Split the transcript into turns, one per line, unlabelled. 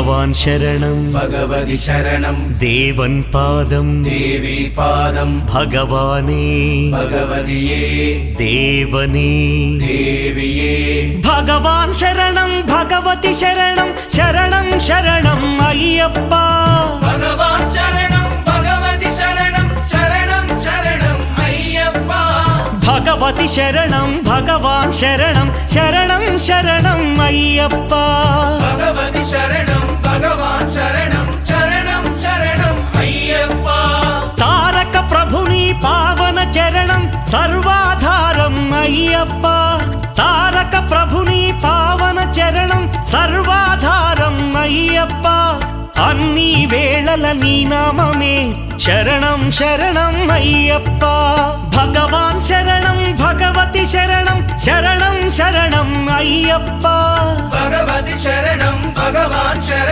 ഭഗവാൻ ശരണം
ഭഗവതി ശരണം
ദേവൻ പാദം
ദേവി പാദം
ഭഗവാനേ
ഭഗവതിയേ
ദേവനേ
ദേവിയേ
ഭഗവാൻ ശരണം ഭഗവതി ശരണം ശരണം ശരണം അയ്യപ്പ
ഭഗവാൻ ശരണം ഭഗവതി ശരണം ശരണം ശരണം അയ്യപ്പ
ഭഗവതി ശരണം ഭഗവാൻ ശരണം ശരണം ശരണം അയ്യപ്പ
ഭഗവതി ശരണം ഭഗവാൻ ശരണം ശരണം ശരണം അയ്യപ്പ
താരക ప్రభుని പാവന ചരണം സർവാധാരം అయ్యప్ప తారక ప్రభుని పావన చరణం సర్వాధారం అయ్యప్ప అన్ని వేళల నీ నామమే శరణం శరణం అయ్యప్ప భగవాన్ శరణం భగవతి శరణం శరణం శరణం అయ్యప్ప
భగవతి శరణం భగవాన్ శరణం